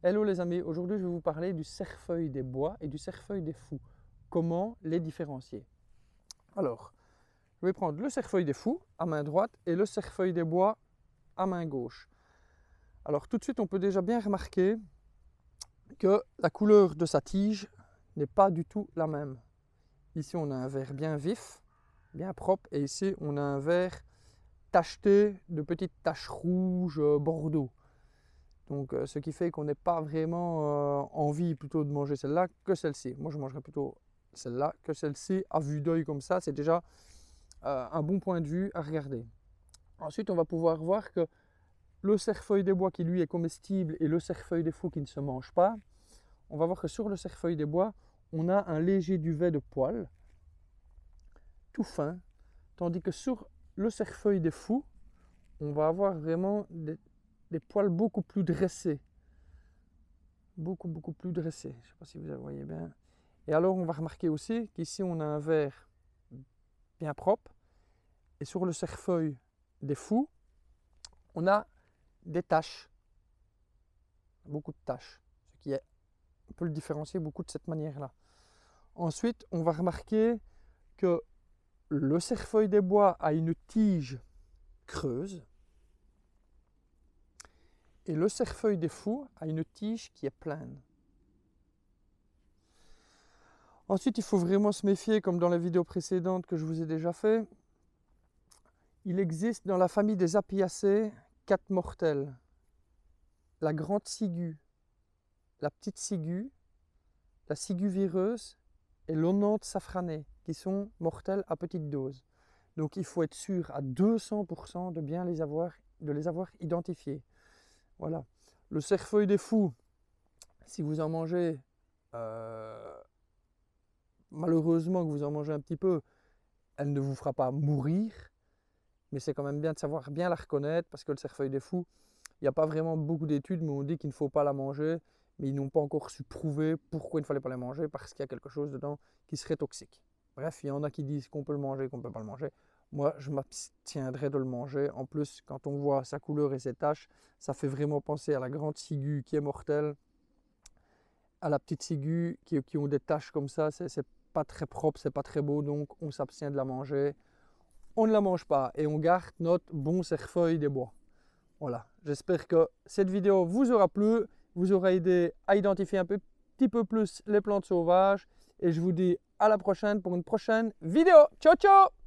Hello les amis, aujourd'hui je vais vous parler du cerfeuil des bois et du cerfeuil des fous. Comment les différencier? Alors, je vais prendre le cerfeuil des fous à main droite et le cerfeuil des bois à main gauche. Alors tout de suite on peut déjà bien remarquer que la couleur de sa tige n'est pas du tout la même. Ici on a un vert bien vif, bien propre, et ici on a un vert tacheté de petites taches rouges bordeaux. Donc, ce qui fait qu'on n'est pas vraiment envie plutôt de manger celle-là que celle-ci. Moi, je mangerais plutôt celle-là que celle-ci. À vue d'œil comme ça, c'est déjà un bon point de vue à regarder. Ensuite, on va pouvoir voir que le cerfeuil des bois qui lui est comestible et le cerfeuil des fous qui ne se mange pas, on va voir que sur le cerfeuil des bois, on a un léger duvet de poils, tout fin, tandis que sur le cerfeuil des fous, on va avoir vraiment des poils beaucoup plus dressés. Beaucoup plus dressés. Je ne sais pas si vous voyez bien. Et alors on va remarquer aussi qu'ici on a un vert bien propre. Et sur le cerfeuil des fous, on a des taches. Beaucoup de taches. Ce qui est, on peut le différencier beaucoup de cette manière-là. Ensuite, on va remarquer que le cerfeuil des bois a une tige creuse. Et le cerfeuil des fous a une tige qui est pleine. Ensuite, il faut vraiment se méfier, comme dans les vidéos précédentes que je vous ai déjà fait. Il existe dans la famille des apiacées 4 mortels. La grande ciguë, la petite ciguë, la ciguë vireuse et l'onante safranée, qui sont mortels à petite dose. Donc il faut être sûr à 200% de bien les avoir identifiés. Voilà. Le cerfeuil des fous, si vous en mangez, malheureusement que vous en mangez un petit peu, elle ne vous fera pas mourir, mais c'est quand même bien de savoir bien la reconnaître, parce que le cerfeuil des fous, il n'y a pas vraiment beaucoup d'études, mais on dit qu'il ne faut pas la manger, mais ils n'ont pas encore su prouver pourquoi il ne fallait pas la manger, parce qu'il y a quelque chose dedans qui serait toxique. Bref, il y en a qui disent qu'on peut le manger, qu'on ne peut pas le manger. Moi, je m'abstiendrai de le manger. En plus, quand on voit sa couleur et ses taches, ça fait vraiment penser à la grande ciguë qui est mortelle, à la petite ciguë qui ont des taches comme ça. C'est pas très propre, c'est pas très beau, donc on s'abstient de la manger. On ne la mange pas et on garde notre bon cerfeuil des bois. Voilà, j'espère que cette vidéo vous aura plu, vous aura aidé à identifier un petit peu plus les plantes sauvages, et je vous dis à la prochaine pour une prochaine vidéo. Ciao ciao!